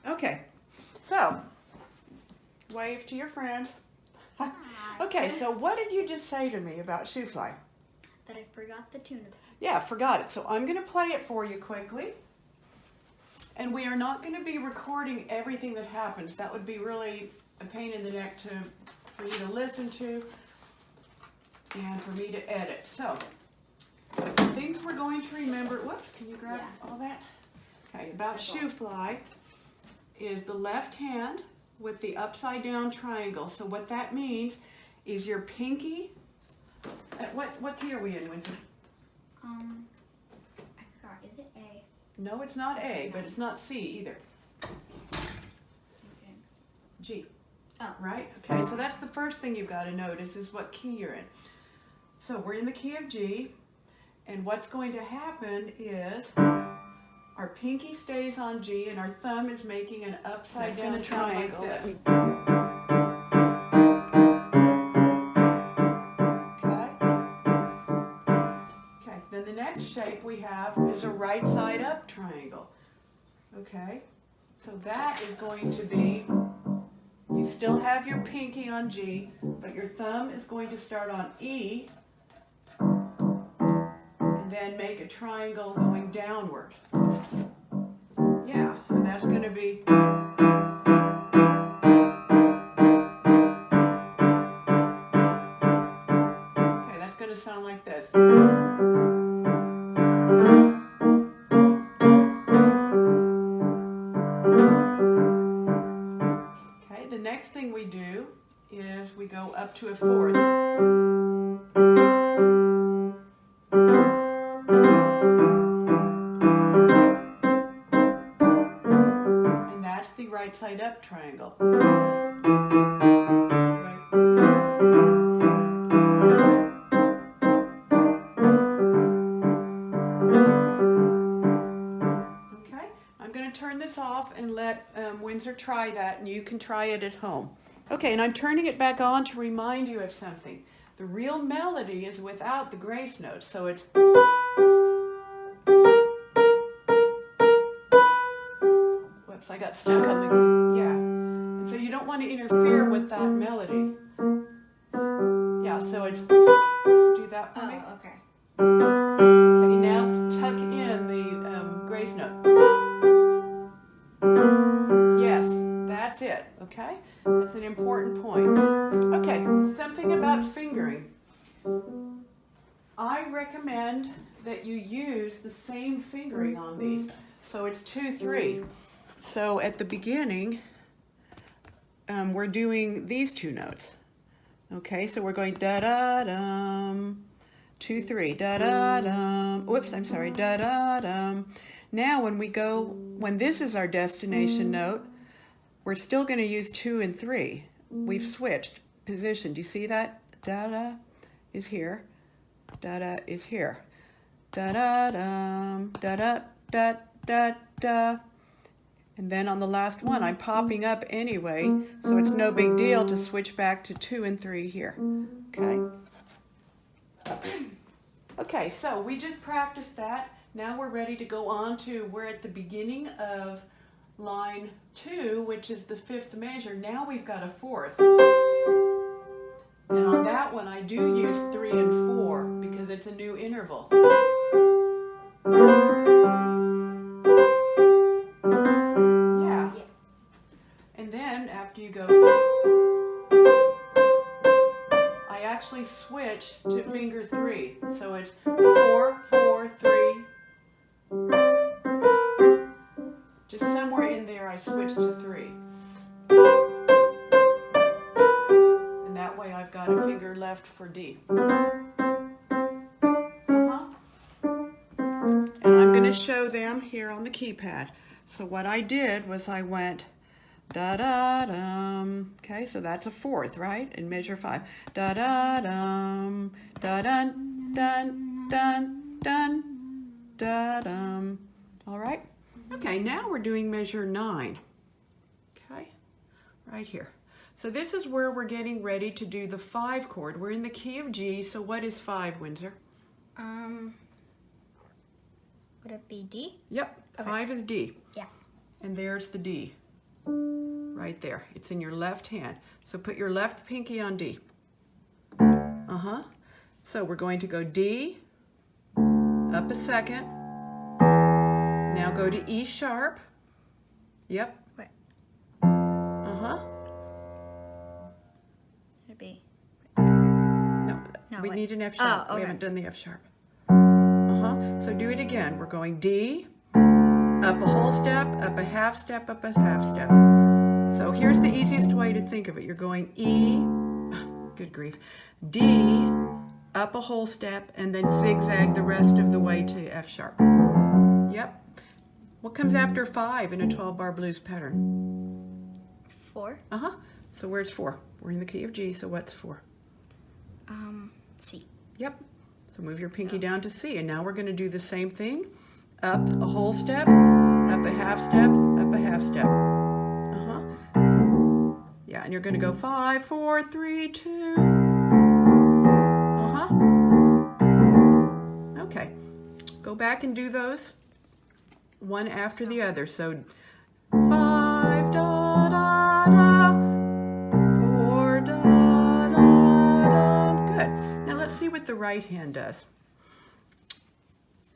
Okay, so wave to your friends. Okay, so what did you just say to me about Shoo-Fly? That I forgot the tune of it. Yeah, forgot it. So I'm going to play it for you quickly. And we are not going to be recording everything that happens. That would be really a pain in the neck for you to listen to and for me to edit. So, the things we're going to remember, whoops, can you grab all that? Okay, about Shoo-Fly is the left hand with the upside down triangle. So what that means is your pinky, what key are we in, Windsor? I forgot, is it A? No, it's not A, but it's not C either. Okay. G. Oh. Right? Okay, so that's the first thing you've got to notice is what key you're in. So we're in the key of G, and what's going to happen is our pinky stays on G and our thumb is making an upside down triangle. Like this. Okay, then the next shape we have is a right side up triangle. Okay, so that is going to be, you still have your pinky on G, but your thumb is going to start on E and then make a triangle going downward. Yeah, so that's going to be, okay, that's going to sound like this. Okay, the next thing we do is we go up to a fourth. And that's the right side up triangle. Right. Okay, I'm going to turn this off and let Windsor try that, and you can try it at home. Okay, and I'm turning it back on to remind you of something. The real melody is without the grace notes, so it's... Whoops, I got stuck on the key. Yeah. And so you don't want to interfere with that melody. Yeah, so it's... Do that for me. Oh, okay. Okay, now tuck in the grace note. Yes, that's it, okay? That's an important point. Okay, something about fingering. I recommend that you use the same fingering on these. So it's 2, 3. So at the beginning, we're doing these two notes. Okay, so we're going da-da-dum, 2, 3, da-da-dum. Whoops, I'm sorry, da-da-dum. Now when this is our destination note, we're still going to use 2 and 3. We've switched position. Do you see that? Da-da is here. Da-da is here. Da-da-dum, da-da-da-da-da. And then on the last one, I'm popping up anyway, so it's no big deal to switch back to 2 and 3 here. Okay? Okay, so we just practiced that. Now we're ready to go on to, we're at the beginning of line 2, which is the 5th measure. Now we've got a 4th. And on that one, I do use 3 and 4 because it's a new interval. Yeah. And then after you go, I actually switch to finger 3. So it's 4, 4, 3. Just somewhere in there I switch to 3. And that way I've got a finger left for D. And I'm going to show them here on the keypad. So what I did was I went da-da-dum. Okay, so that's a 4th, right? In measure 5. Da-da-dum, da-dun, dun, dun, dun, da-dum. All right? Okay, now we're doing measure 9. Okay, right here. So this is where we're getting ready to do the 5 chord. We're in the key of G, so what is 5, Windsor? Would it be D? Yep, Okay. 5 is D. Yeah. And there's the D. Right there. It's in your left hand. So put your left pinky on D. So we're going to go D, up a second. Now go to E sharp. Yep. Wait. It'd be. No, we wait. need an F sharp. Oh, okay. We haven't done the F sharp. So do it again. We're going D, up a whole step, up a half step, up a half step. So here's the easiest way to think of it. You're going E, good grief, D, up a whole step, and then zigzag the rest of the way to F sharp. Yep. What comes after 5 in a 12-bar blues pattern? 4. So where's 4? We're in the key of G, so what's 4? C. Yep. So move your pinky down to C, and now we're going to do the same thing. Up a whole step, up a half step, up a half step. Yeah, and you're going to go 5, 4, 3, 2. Okay. Go back and do those one after the other. So 5 da da da, 4 da da da. Good. Now let's see what the right hand does.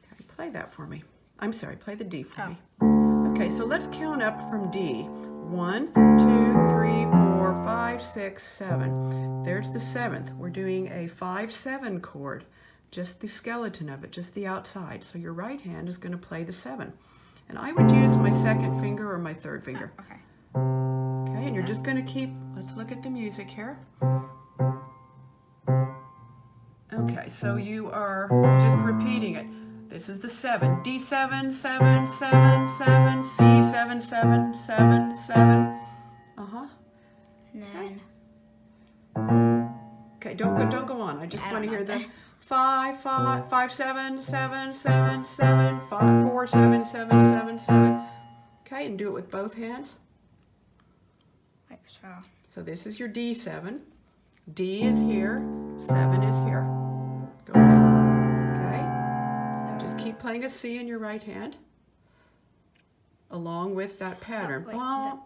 Okay, play that for me. I'm sorry, play the D for me. Okay, so let's count up from D. 1, 2, 3, 4, 5, 6, 7. There's the 7th. We're doing a 5-7 chord, just the skeleton of it, just the outside. So your right hand is going to play the 7. And I would use my second finger or my third finger. Okay. Okay, and you're just going to keep, let's look at the music here. Okay, so you are just repeating it. This is the 7. D7, 7, 7, 7, C7, 7, 7, 7. And then. Okay, don't go on. I just want to hear the 5, 5, 5, 7, 7, 7, 7, 5, 4, 7, 7, 7, 7. Okay, and do it with both hands. Like so. So this is your D7. D is here. 7 is here. Go ahead. Okay. So. Just keep playing a C in your right hand, along with that pattern. wait, Bum,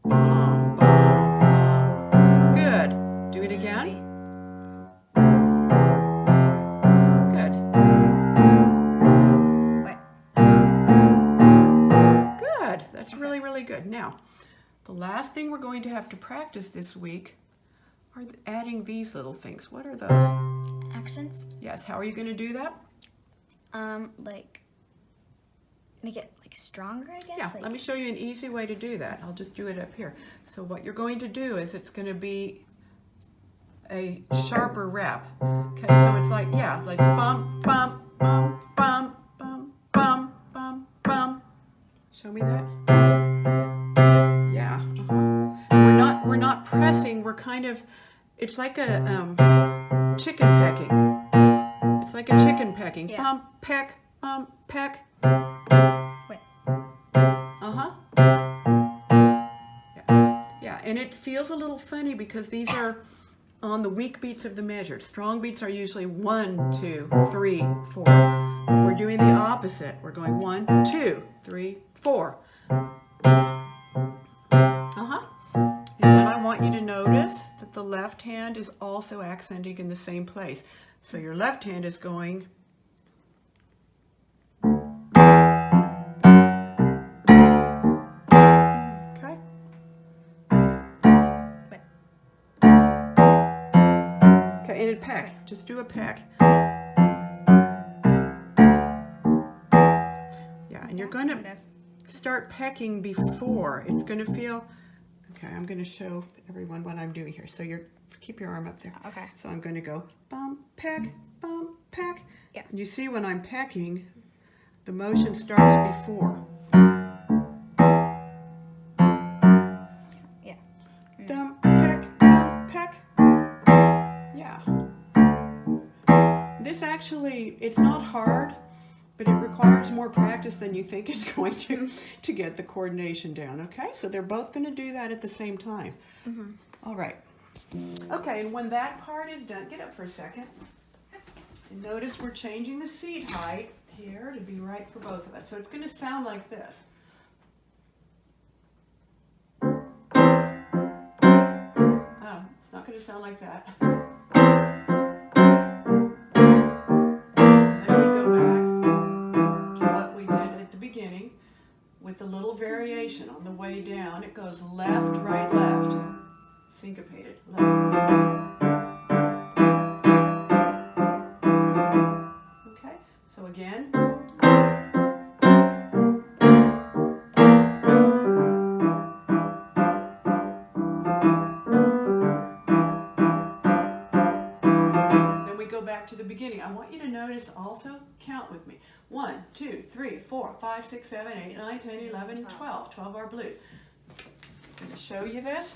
bum, bum, bum. Good. Do it again. Good. Wait. Good. That's really, really good. Now, the last thing we're going to have to practice this week are adding these little things. What are those? Accents. Yes. How are you going to do that? Like make it like stronger, I guess. Yeah, like, let me show you an easy way to do that. I'll just do it up here. So what you're going to do is it's going to be a sharper rap. Okay, so it's like, yeah, it's like bum, bum, bum, bum, bum, bum, bum, bum. Show me that. Yeah. We're not pressing. We're kind of, it's like a chicken pecking. It's like a chicken pecking. Yeah. Bump, peck, bump, peck. Wait. Yeah, and it feels a little funny because these are on the weak beats of the measure. Strong beats are usually 1, 2, 3, 4. We're doing the opposite. We're going 1, 2, 3, 4. And then I want you to notice that the left hand is also accenting in the same place. So your left hand is going. Okay. Wait. Okay, and a peck. Just do a peck. Yeah, and you're going to start pecking before. It's going to feel. Okay, I'm going to show everyone what I'm doing here. So keep your arm up there. Okay. So I'm going to go bump, peck, bump, peck. Yeah. And you see when I'm pecking, the motion starts before. Yeah. Dump, peck, dump, peck. Yeah. This actually, it's not hard, but it requires more practice than you think it's going to get the coordination down, okay? So they're both going to do that at the same time. All right. Okay, and when that part is done, get up for a second. And notice we're changing the seat height here to be right for both of us. So it's going to sound like this. going to sound like that. And then we go back to what we did at the beginning with a little variation on the way down. It goes left, right, left. Syncopated. Left. Okay, so again. Then we go back to the beginning. I want you to notice also, count with me. 1, 2, 3, 4, 5, 6, 7, 8, 9, 10, 11, 12. 12 bar blues. I'm going to show you this.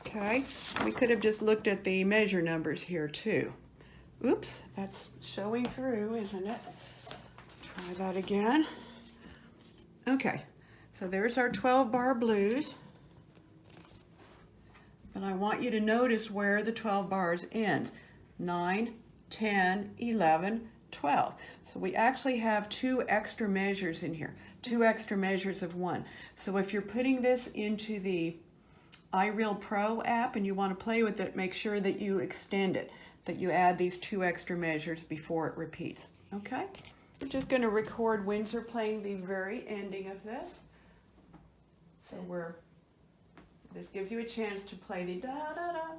Okay, we could have just looked at the measure numbers here too. Oops, that's showing through, isn't it? Try that again. Okay, so there's our 12 bar blues. And I want you to notice where the 12 bars ends. 9, 10, 11, 12. So we actually have 2 extra measures in here. 2 extra measures of 1. So if you're putting this into the iReal Pro app and you want to play with it, make sure that you extend it, that you add these 2 extra measures before it repeats. Okay? We're just going to record Windsor playing the very ending of this. So this gives you a chance to play the da-da-da.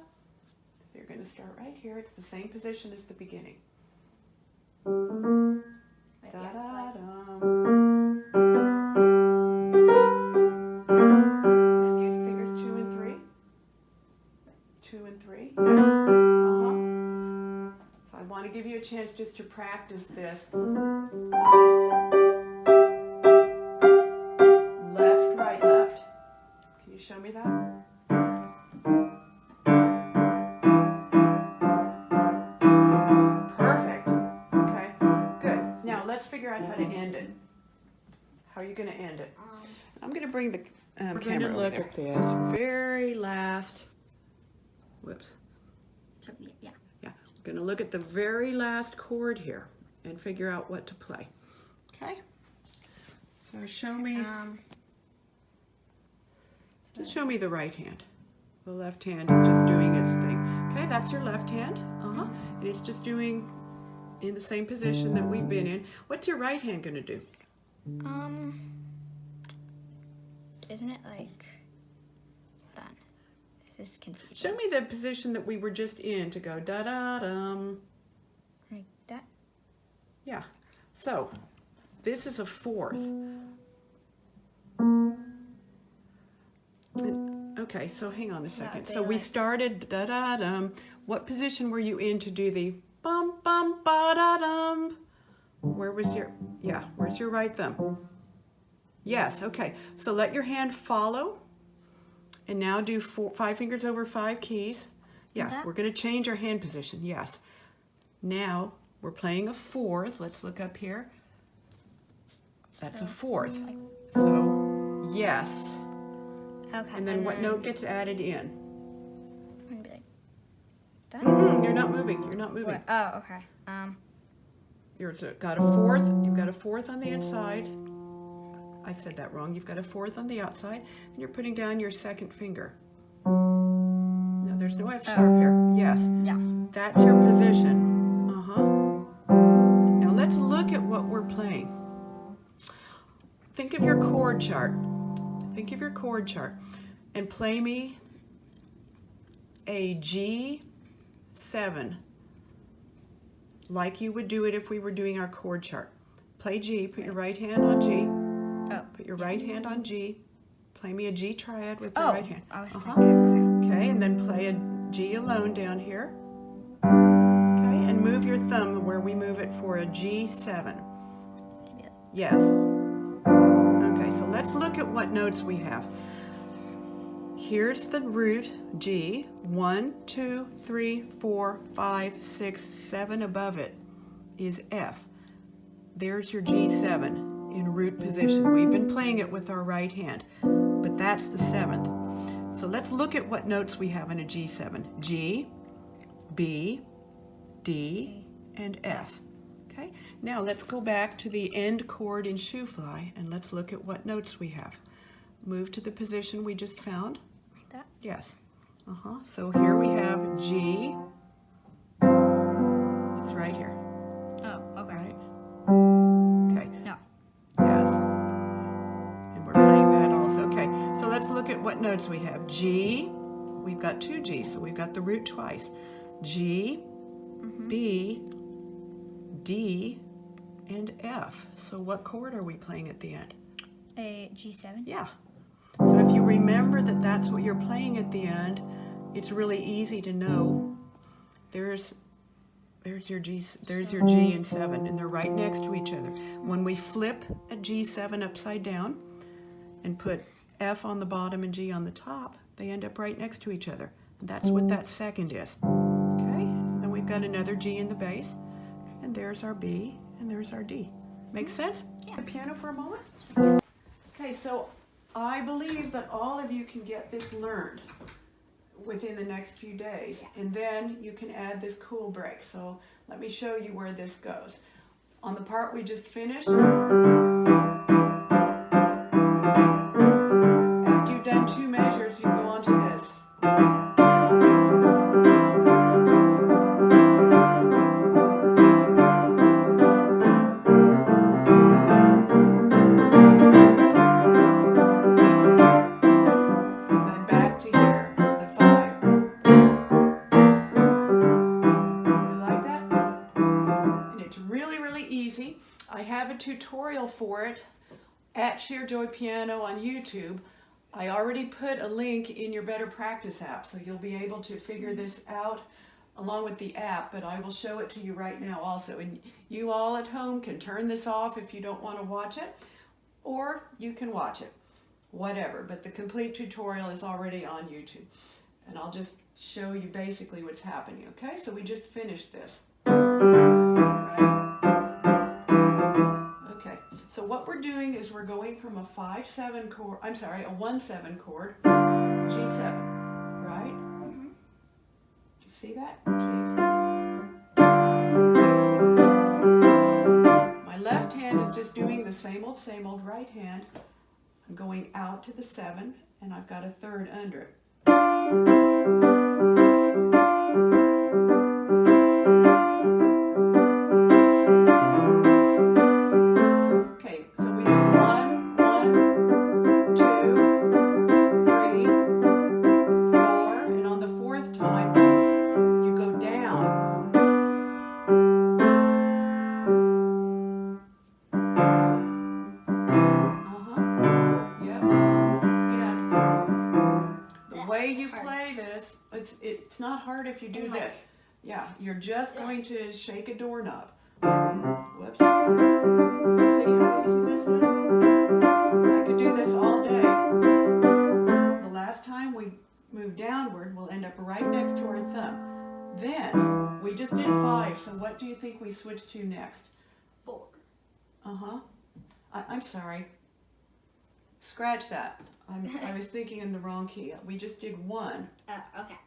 You're going to start right here. It's the same position as the beginning. Da-da-dum. And use fingers 2 and 3. 2 and 3. Yes. So I want to give you a chance just to practice this. Left, right, left. Can you show me that? Perfect. Okay, good. Now let's figure out how to end it. How are you going to end it? I'm going to bring the camera over there. At this very last. Whoops. So, yeah. Yeah, I'm going to look at the very last chord here and figure out what to play. Okay? So show me. Just show me the right hand. The left hand is just doing its thing. Okay, that's your left hand. And it's just doing in the same position that we've been in. What's your right hand going to do? Isn't it like, hold on, this is confusing. Show me the position that we were just in to go da-da-dum. Like that? Yeah. So, this is a 4th. Okay, so hang on a second. So we started da-da-dum. What position were you in to do the bum-bum-ba-da-dum? Where was your, where's your right thumb? Yes, okay. So let your hand follow. And now do 5 fingers over 5 keys. Yeah, we're going to change our hand position, yes. Now, we're playing a 4th. Let's look up here. That's a 4th. So, yes. Okay. And then what note gets added in? I'm gonna be like that. You're not moving. You're not moving. What? Oh, okay. You've got a 4th. You've got a 4th on the inside. I said that wrong. You've got a 4th on the outside, and you're putting down your 2nd finger. No, there's no F sharp here. Yes. Yeah. That's your position. Now let's look at what we're playing. Think of your chord chart. Think of your chord chart and play me a G7 like you would do it if we were doing our chord chart. Play G, put your right hand on G. Put your right hand on G. Play me a G triad with your right hand. I was Okay, and then play a G alone down here. Okay, and move your thumb where we move it for a G7. Yes. Okay, so let's look at what notes we have. Here's the root G. 1, 2, 3, 4, 5, 6, 7 above it is F. There's your G7 in root position. We've been playing it with our right hand, but that's the 7th. So let's look at what notes we have in a G7. G, B, D, and F. Okay, now let's go back to the end chord in Shoo-Fly and let's look at what notes we have. Move to the position we just found. Like that? Yes. So here we have G. It's right here. Oh, okay. Right? Okay. No. Yes. And we're playing that also. Okay. So let's look at what notes we have. G. We've got 2 G's, so we've got the root twice. G, B, D, and F. So what chord are we playing at the end? A G7. Yeah. So if you remember that that's what you're playing at the end, it's really easy to know. There's your G and 7, and they're right next to each other. When we flip a G7 upside down and put F on the bottom and G on the top, they end up right next to each other. That's what that second is. Okay? And then we've got another G in the bass, and there's our B, and there's our D. Make sense? Yeah. The piano for a moment? Okay, so I believe that all of you can get this learned within the next few days, and then you can add this cool break. So let me show you where this goes. On the part we just finished, after you've done 2 measures, you go on to this. And then back to here, the 5. You like that? And it's really, really easy. I have a tutorial for it at Sheer Joy Piano on YouTube. I already put a link in your Better Practice app, so you'll be able to figure this out along with the app, but I will show it to you right now also. And you all at home can turn this off if you don't want to watch it, or you can watch it, whatever. But the complete tutorial is already on YouTube. And I'll just show you basically what's happening, okay? So we just finished this. Right? Okay, so what we're doing is we're going from a 5-7 chord, a 1-7 chord, G7, right? Do you see that? G7. My left hand is just doing the same old right hand. I'm going out to the 7, and I've got a 3rd under it. Okay, so we do 1, 1, 2, 3, 4, and on the 4th time, you go down. Yep. And the way you play this, it's not hard if you do this. Yeah, you're just going to shake a doorknob. Whoops. You see how easy this is? I could do this all day. The last time we move downward, we'll end up right next to our thumb. Then, we just did 5, so what do you think we switched to next? 4. I'm sorry. Scratch that. I was thinking in the wrong key. We just did 1. Okay.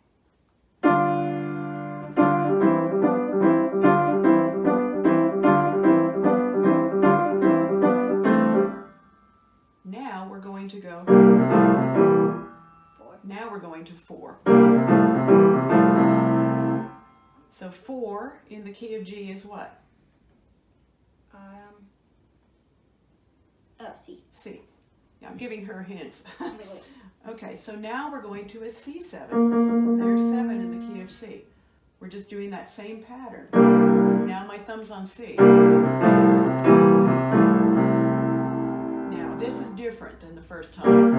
Now we're going to go 4. Now we're going to 4. So 4 in the key of G is what? C. C. Yeah, I'm giving her hints. Wait. Okay, so now we're going to a C7. There's 7 in the key of C. We're just doing that same pattern. Now my thumb's on C. Now this is different than the first time.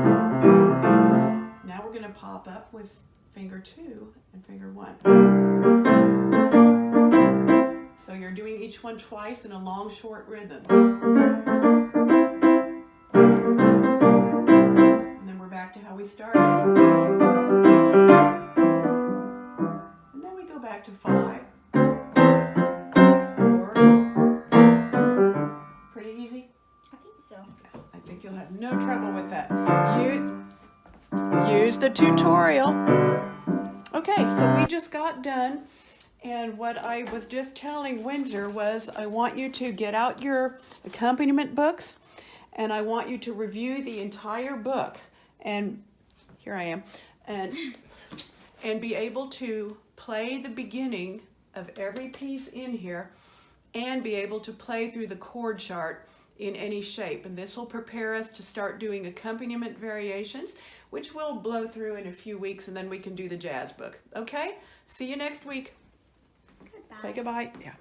Now we're going to pop up with finger 2 and finger 1. So you're doing each one twice in a long, short rhythm. And then we're back to how we started. And then we go back to 5, 4. Pretty easy? I think so. I think you'll have no trouble with that. Use the tutorial. Okay, so we just got done. And what I was just telling Windsor was I want you to get out your accompaniment books, and I want you to review the entire book. And here I am. And and be able to play the beginning of every piece in here and be able to play through the chord chart in any shape. And this will prepare us to start doing accompaniment variations, which we'll blow through in a few weeks, and then we can do the jazz book. Okay? See you next week. Goodbye. Say goodbye. Yeah.